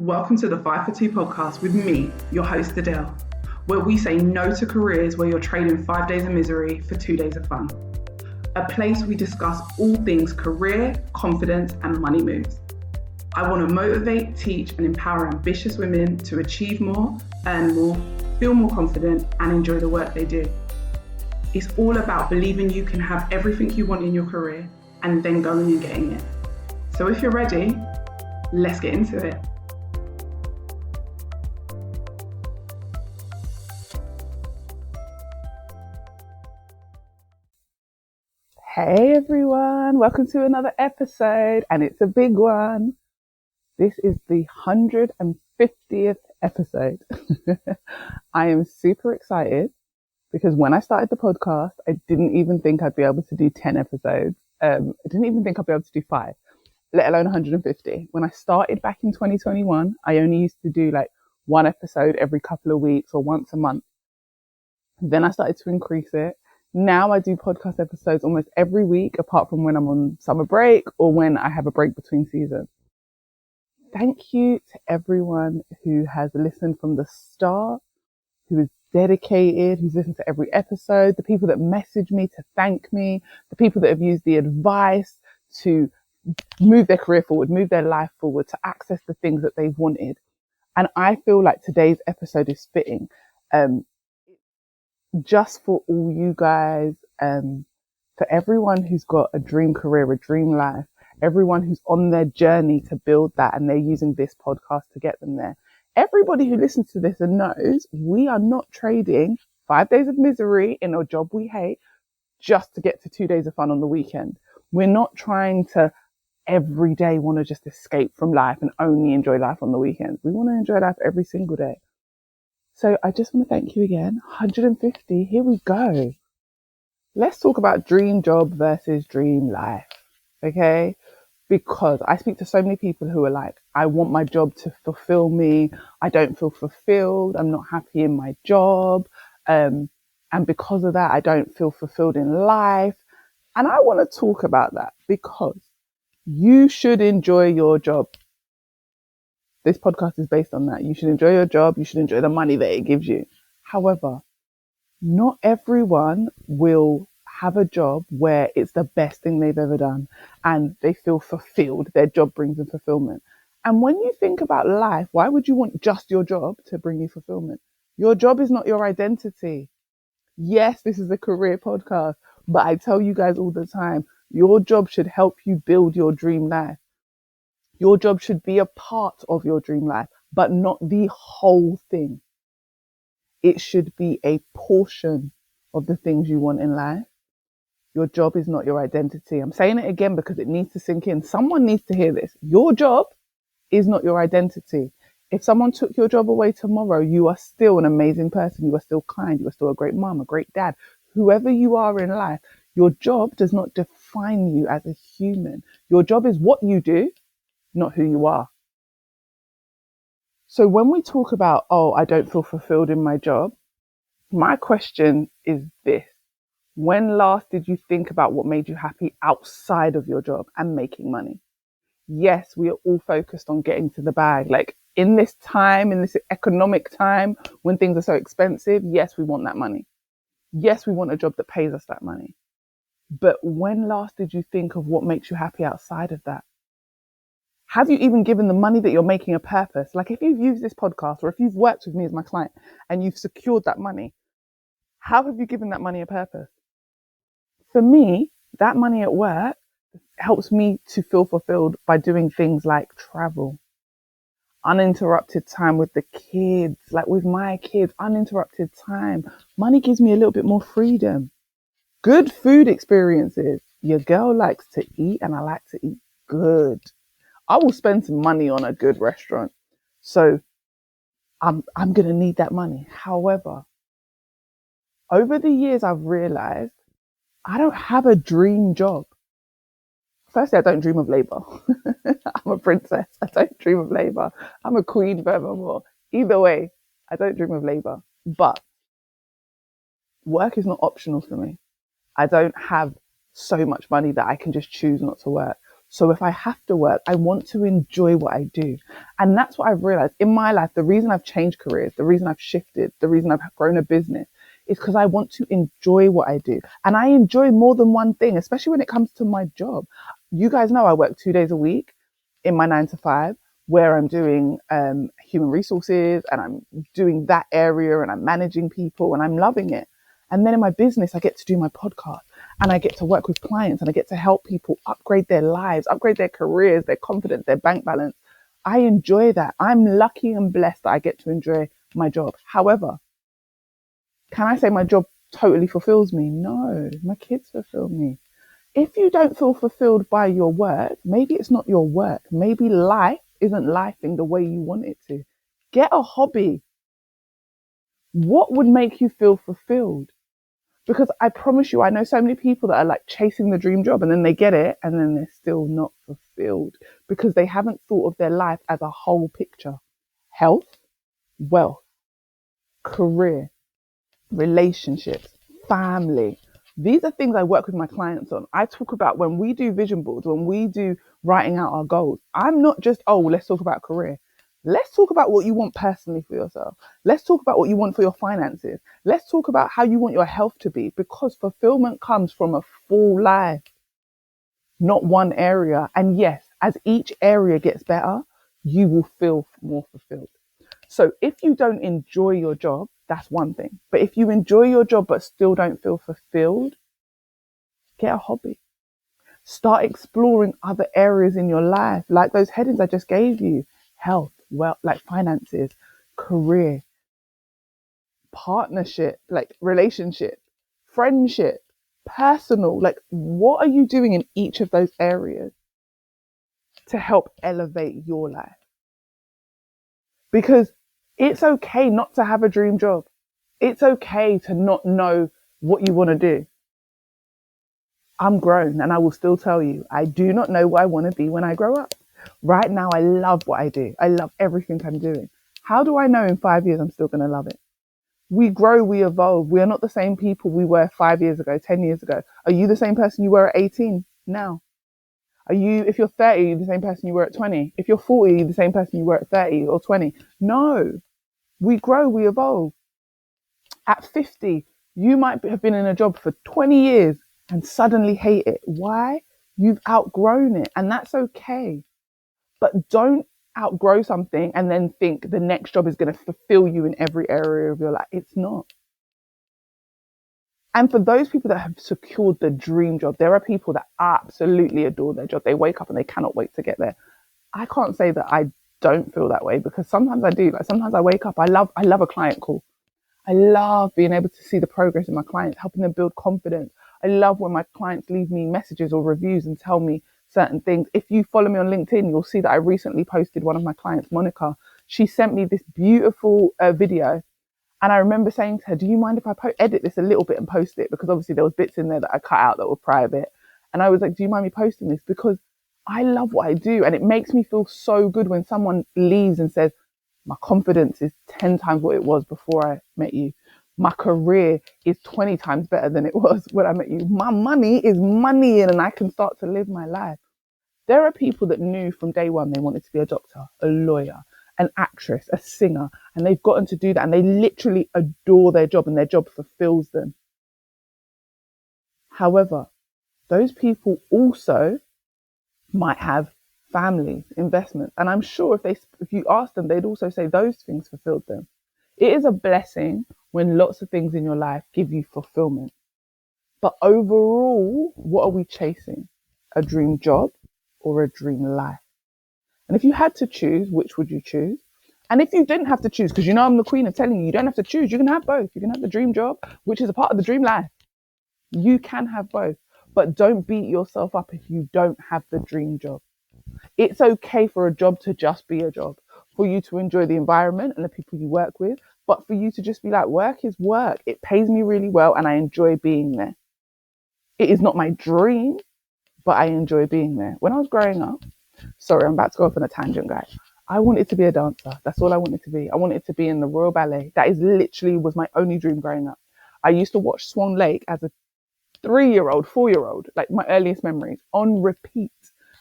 Welcome to the 5 for 2 podcast with me, your host Adele, where we say no to careers where you're trading 5 days of misery for 2 days of fun. A place we discuss all things career, confidence, and money moves. I want to motivate, teach, and empower ambitious women to achieve more, earn more, feel more confident, and enjoy the work they do. It's all about believing you can have everything you want in your career and then going and getting it. So if you're ready, let's get into it. Hey everyone, welcome to another episode, and it's a big one. This is the 150th episode. I am super excited because when I started the podcast, I didn't even think I'd be able to do 10 episodes. I didn't even think I'd be able to do 5, let alone 150. When I started back in 2021, I only used to do like 1 episode every couple of weeks or once a month. Then I started to increase it. Now I do podcast episodes almost every week, apart from when I'm on summer break or when I have a break between seasons. Thank you to everyone who has listened from the start, who is dedicated, who's listened to every episode, the people that message me to thank me, the people that have used the advice to move their career forward, move their life forward, to access the things that they've wanted. And I feel like today's episode is fitting. Just for all you guys, for everyone who's got a dream career, a dream life, everyone who's on their journey to build that and they're using this podcast to get them there. Everybody who listens to this and knows we are not trading 5 days of misery in a job we hate just to get to 2 days of fun on the weekend. We're not trying to every day want to just escape from life and only enjoy life on the weekends. We want to enjoy life every single day. So I just want to thank you again. 150, here we go. Let's talk about dream job versus dream life, okay? Because I speak to so many people who are like, I want my job to fulfill me. I don't feel fulfilled. I'm not happy in my job. And because of that, I don't feel fulfilled in life. And I want to talk about that because you should enjoy your job. This podcast is based on that. You should enjoy your job. You should enjoy the money that it gives you. However, not everyone will have a job where it's the best thing they've ever done and they feel fulfilled. Their job brings them fulfillment. And when you think about life, why would you want just your job to bring you fulfillment? Your job is not your identity. Yes, this is a career podcast, but I tell you guys all the time, your job should help you build your dream life. Your job should be a part of your dream life, but not the whole thing. It should be a portion of the things you want in life. Your job is not your identity. I'm saying it again because it needs to sink in. Someone needs to hear this. Your job is not your identity. If someone took your job away tomorrow, you are still an amazing person. You are still kind. You are still a great mom, a great dad. Whoever you are in life, your job does not define you as a human. Your job is what you do, not who you are. So when we talk about, I don't feel fulfilled in my job, my question is this. When last did you think about what made you happy outside of your job and making money? Yes, we are all focused on getting to the bag. Like in this time, in this economic time, when things are so expensive, yes, we want that money. Yes, we want a job that pays us that money. But when last did you think of what makes you happy outside of that? Have you even given the money that you're making a purpose? Like if you've used this podcast or if you've worked with me as my client and you've secured that money, how have you given that money a purpose? For me, that money at work helps me to feel fulfilled by doing things like travel, uninterrupted time with the kids, like with my kids, uninterrupted time. Money gives me a little bit more freedom. Good food experiences. Your girl likes to eat and I like to eat good. I will spend some money on a good restaurant. So I'm going to need that money. However, over the years, I've realized I don't have a dream job. Firstly, I don't dream of labor. I'm a princess. I don't dream of labor. I'm a queen forevermore. Either way, I don't dream of labor. But work is not optional for me. I don't have so much money that I can just choose not to work. So if I have to work, I want to enjoy what I do. And that's what I've realized in my life. The reason I've changed careers, the reason I've shifted, the reason I've grown a business is because I want to enjoy what I do. And I enjoy more than one thing, especially when it comes to my job. You guys know I work 2 days a week in my 9 to 5, where I'm doing human resources and I'm doing that area and I'm managing people and I'm loving it. And then in my business, I get to do my podcast and I get to work with clients and I get to help people upgrade their lives, upgrade their careers, their confidence, their bank balance. I enjoy that. I'm lucky and blessed that I get to enjoy my job. However, can I say my job totally fulfills me? No, my kids fulfill me. If you don't feel fulfilled by your work, maybe it's not your work. Maybe life isn't lifing the way you want it to. Get a hobby. What would make you feel fulfilled? Because I promise you, I know so many people that are like chasing the dream job and then they get it and then they're still not fulfilled because they haven't thought of their life as a whole picture. Health, wealth, career, relationships, family. These are things I work with my clients on. I talk about when we do vision boards, when we do writing out our goals. I'm not just, oh, let's talk about career. Let's talk about what you want personally for yourself. Let's talk about what you want for your finances. Let's talk about how you want your health to be, because fulfillment comes from a full life, not one area. And yes, as each area gets better, you will feel more fulfilled. So if you don't enjoy your job, that's one thing. But if you enjoy your job but still don't feel fulfilled, get a hobby. Start exploring other areas in your life, like those headings I just gave you: health, well, like finances, career, partnership, like relationship, friendship, personal. Like, what are you doing in each of those areas to help elevate your life? Because it's okay not to have a dream job. It's okay to not know what you want to do. I'm grown and I will still tell you, I do not know what I want to be when I grow up. Right now, I love what I do. I love everything I'm doing. How do I know in 5 years I'm still going to love it? We grow, we evolve. We are not the same people we were 5 years ago, 10 years ago. Are you the same person you were at 18 now? If you're 30, are you the same person you were at 20? If you're 40, are you the same person you were at 30 or 20? No. We grow, we evolve. At 50, you might have been in a job for 20 years and suddenly hate it. Why? You've outgrown it, and that's okay. But don't outgrow something and then think the next job is going to fulfill you in every area of your life. It's not. And for those people that have secured the dream job, there are people that absolutely adore their job. They wake up and they cannot wait to get there. I can't say that I don't feel that way, because sometimes I do. Like, sometimes I wake up, I love a client call. I love being able to see the progress in my clients, helping them build confidence. I love when my clients leave me messages or reviews and tell me certain things. If you follow me on LinkedIn, you'll see that I recently posted one of my clients, Monica. She sent me this beautiful video. And I remember saying to her, do you mind if I edit this a little bit and post it? Because obviously there was bits in there that I cut out that were private. And I was like, do you mind me posting this? Because I love what I do. And it makes me feel so good when someone leaves and says, my confidence is 10 times what it was before I met you. My career is 20 times better than it was when I met you. My money is money and I can start to live my life. There are people that knew from day one they wanted to be a doctor, a lawyer, an actress, a singer, and they've gotten to do that and they literally adore their job and their job fulfills them. However, those people also might have families, investments, and I'm sure if you ask them, they'd also say those things fulfilled them. It is a blessing when lots of things in your life give you fulfillment. But overall, what are we chasing? A dream job or a dream life? And if you had to choose, which would you choose? And if you didn't have to choose, because you know I'm the queen of telling you, you don't have to choose. You can have both. You can have the dream job, which is a part of the dream life. You can have both. But don't beat yourself up if you don't have the dream job. It's okay for a job to just be a job, for you to enjoy the environment and the people you work with, but for you to just be like, work is work. It pays me really well and I enjoy being there. It is not my dream, but I enjoy being there. When I was growing up, sorry, I'm about to go off on a tangent, guys. I wanted to be a dancer. That's all I wanted to be. I wanted to be in the Royal Ballet. That is literally was my only dream growing up. I used to watch Swan Lake as a 3-year-old, 4-year-old, like my earliest memories, on repeat.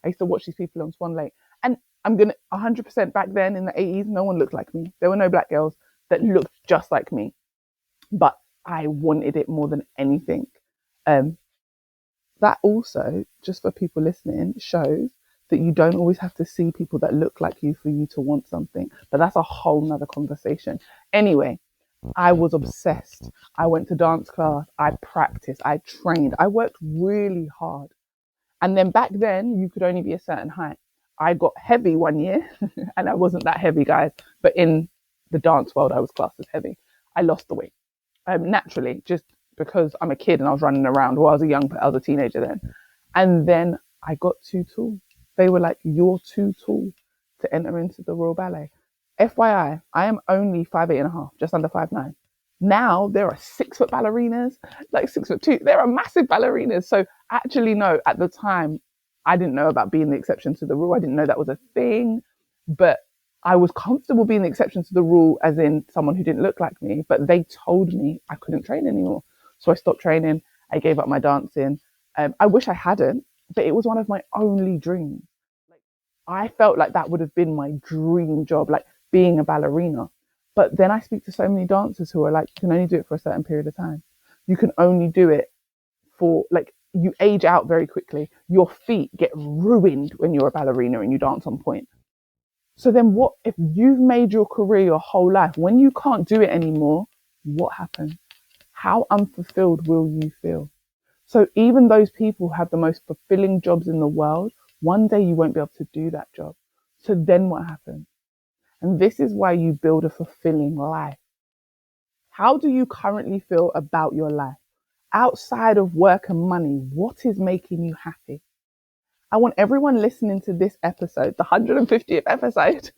I used to watch these people on Swan Lake. And I'm going to 100% back then in the 80s, no one looked like me. There were no black girls that looked just like me. But I wanted it more than anything. Um, that also, just for people listening, shows that you don't always have to see people that look like you for you to want something. But that's a whole nother conversation. Anyway, I was obsessed. I went to dance class. I practiced. I trained. I worked really hard. And then back then, you could only be a certain height. I got heavy one year, and I wasn't that heavy, guys. But in the dance world, I was classed as heavy. I lost the weight naturally, just because I'm a kid and I was running around. Well, I was a teenager then. And then I got too tall. They were like, "You're too tall to enter into the Royal Ballet." FYI, I am only 5'8.5", just under 5'9". Now there are 6 foot ballerinas, like 6'2". There are massive ballerinas. So actually, no, at the time, I didn't know about being the exception to the rule. I didn't know that was a thing, but I was comfortable being the exception to the rule, as in someone who didn't look like me. But they told me I couldn't train anymore, so I stopped training. I gave up my dancing. I wish I hadn't, but it was one of my only dreams. Like, I felt like that would have been my dream job, like being a ballerina. But then I speak to so many dancers who are like, you can only do it for a certain period of time. You can only do it for, like, you age out very quickly. Your feet get ruined when you're a ballerina and you dance on point. So then what if you've made your career your whole life? When you can't do it anymore, what happens? How unfulfilled will you feel? So even those people who have the most fulfilling jobs in the world, one day you won't be able to do that job. So then what happens? And this is why you build a fulfilling life. How do you currently feel about your life? Outside of work and money, what is making you happy? I want everyone listening to this episode, the 150th episode,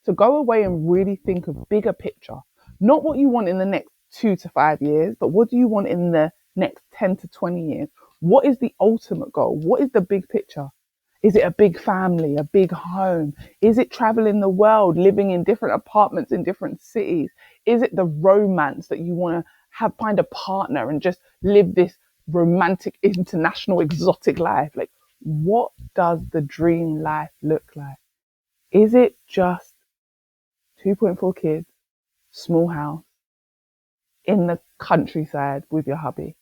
to go away and really think of bigger picture. Not what you want in the next 2 to 5 years, but what do you want in the next 10 to 20 years? What is the ultimate goal? What is the big picture? Is it a big family, a big home? Is it traveling the world, living in different apartments in different cities? Is it the romance that you want to have, find a partner and just live this romantic, international, exotic life? Like, what does the dream life look like? Is it just 2.4 kids, small house, in the countryside with your hubby?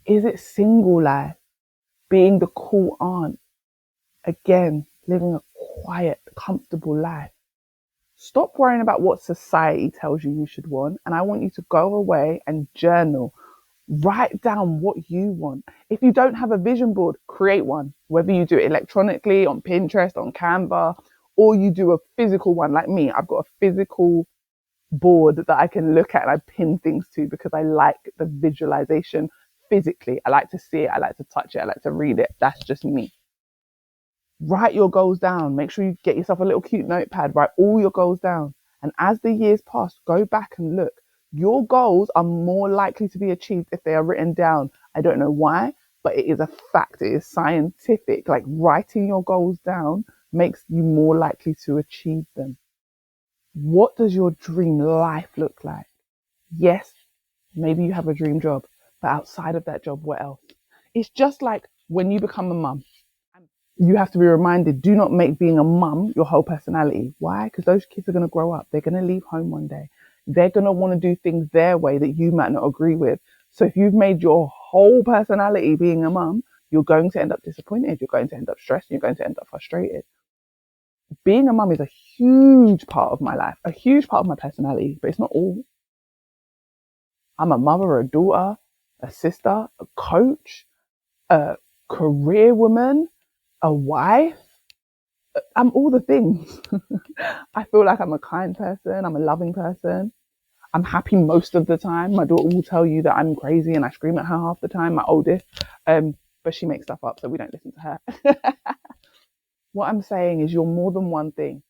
Is it single life, being the cool aunt? Again, living a quiet, comfortable life. Stop worrying about what society tells you should want. And I want you to go away and journal. Write down what you want. If you don't have a vision board, create one. Whether you do it electronically, on Pinterest, on Canva, or you do a physical one like me. I've got a physical board that I can look at and I pin things to because I like the visualization physically. I like to see it. I like to touch it. I like to read it. That's just me. Write your goals down. Make sure you get yourself a little cute notepad. Write all your goals down. And as the years pass, go back and look. Your goals are more likely to be achieved if they are written down. I don't know why, but it is a fact. It is scientific. Like, writing your goals down makes you more likely to achieve them. What does your dream life look like? Yes, maybe you have a dream job, but outside of that job, what else? It's just like when you become a mum. You have to be reminded, do not make being a mum your whole personality. Why? Because those kids are going to grow up. They're going to leave home one day. They're going to want to do things their way that you might not agree with. So if you've made your whole personality being a mum, you're going to end up disappointed. You're going to end up stressed. You're going to end up frustrated. Being a mum is a huge part of my life, a huge part of my personality, but it's not all. I'm a mother, a daughter, a sister, a coach, a career woman, a wife. I'm all the things. I feel like I'm a kind person. I'm a loving person. I'm happy most of the time. My daughter will tell you that I'm crazy and I scream at her half the time, my oldest. But she makes stuff up, so we don't listen to her. What I'm saying is you're more than one thing.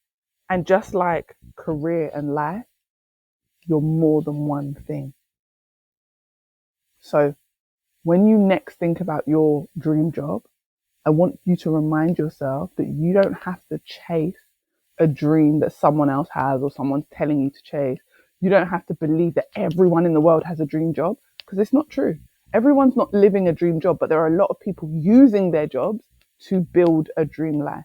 And just like career and life, you're more than one thing. So when you next think about your dream job, I want you to remind yourself that you don't have to chase a dream that someone else has or someone's telling you to chase. You don't have to believe that everyone in the world has a dream job, because it's not true. Everyone's not living a dream job, but there are a lot of people using their jobs to build a dream life.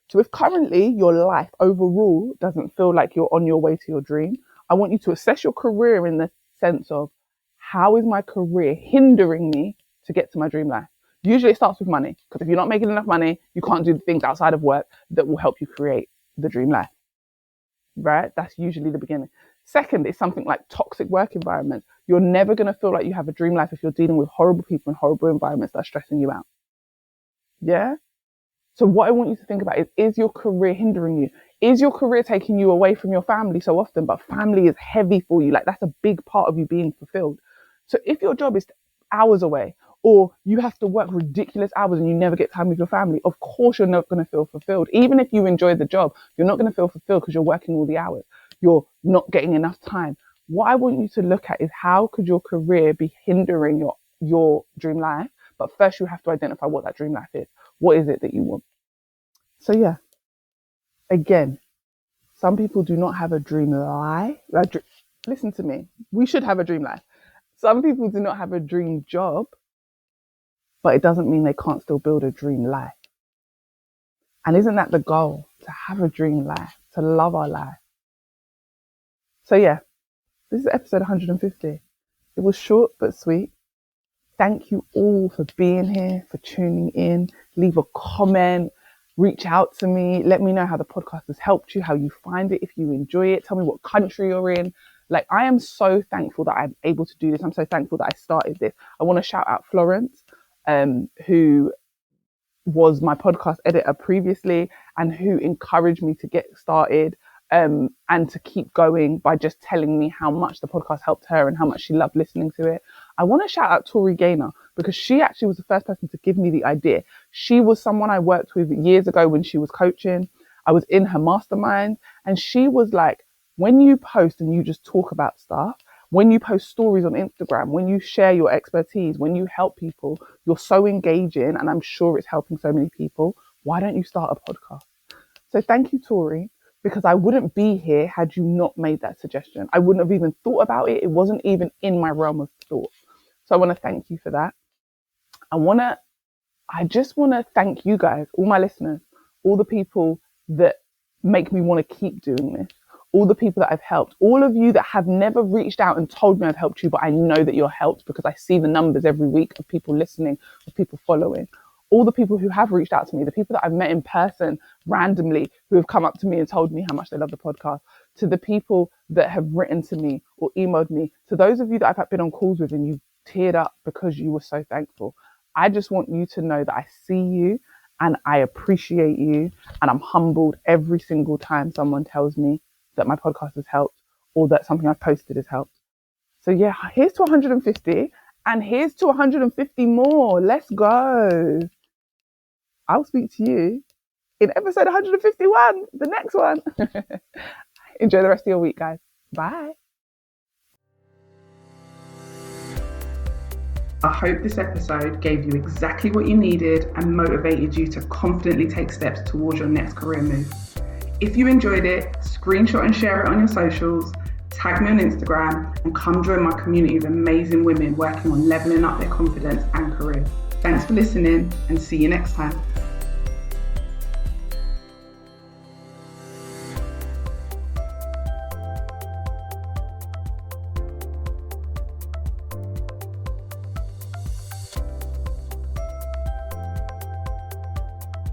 So if currently your life overall doesn't feel like you're on your way to your dream, I want you to assess your career in the sense of, how is my career hindering me to get to my dream life? Usually it starts with money, because if you're not making enough money, you can't do the things outside of work that will help you create the dream life, right? That's usually the beginning. Second is something like toxic work environments. You're never going to feel like you have a dream life if you're dealing with horrible people in horrible environments that are stressing you out. Yeah? So what I want you to think about is your career hindering you? Is your career taking you away from your family so often, but family is heavy for you? Like, that's a big part of you being fulfilled. So if your job is hours away, or you have to work ridiculous hours and you never get time with your family, of course you're not going to feel fulfilled. Even if you enjoy the job, you're not going to feel fulfilled because you're working all the hours. You're not getting enough time. What I want you to look at is, how could your career be hindering your dream life? But first you have to identify what that dream life is. What is it that you want? So yeah, again, some people do not have a dream life. Listen to me. We should have a dream life. Some people do not have a dream job, but it doesn't mean they can't still build a dream life. And isn't that the goal? To have a dream life, to love our life. So yeah, this is episode 150. It was short but sweet. Thank you all for being here, for tuning in. Leave a comment, reach out to me. Let me know how the podcast has helped you, how you find it, if you enjoy it. Tell me what country you're in. Like, I am so thankful that I'm able to do this. I'm so thankful that I started this. I want to shout out Florence, who was my podcast editor previously and who encouraged me to get started and to keep going by just telling me how much the podcast helped her and how much she loved listening to it. I want to shout out Tori Gaynor, because she actually was the first person to give me the idea. She was someone I worked with years ago when she was coaching. I was in her mastermind, and she was like, when you post and you just talk about stuff, when you post stories on Instagram, when you share your expertise, when you help people, you're so engaging, and I'm sure it's helping so many people. Why don't you start a podcast? So thank you, Tori, because I wouldn't be here had you not made that suggestion. I wouldn't have even thought about it. It wasn't even in my realm of thought. So I want to thank you for that. I just want to thank you guys, all my listeners, all the people that make me want to keep doing this, all the people that I've helped, all of you that have never reached out and told me I've helped you, but I know that you're helped because I see the numbers every week of people listening, of people following. All the people who have reached out to me, the people that I've met in person randomly who have come up to me and told me how much they love the podcast, to the people that have written to me or emailed me, to those of you that I've been on calls with and you teared up because you were so thankful. I just want you to know that I see you and I appreciate you, and I'm humbled every single time someone tells me that my podcast has helped or that something I've posted has helped. So yeah, here's to 150 and here's to 150 more. Let's go. I'll speak to you in episode 151, the next one. Enjoy the rest of your week, guys. Bye. I hope this episode gave you exactly what you needed and motivated you to confidently take steps towards your next career move. If you enjoyed it, screenshot and share it on your socials, tag me on Instagram, and come join my community of amazing women working on leveling up their confidence and career. Thanks for listening, and see you next time.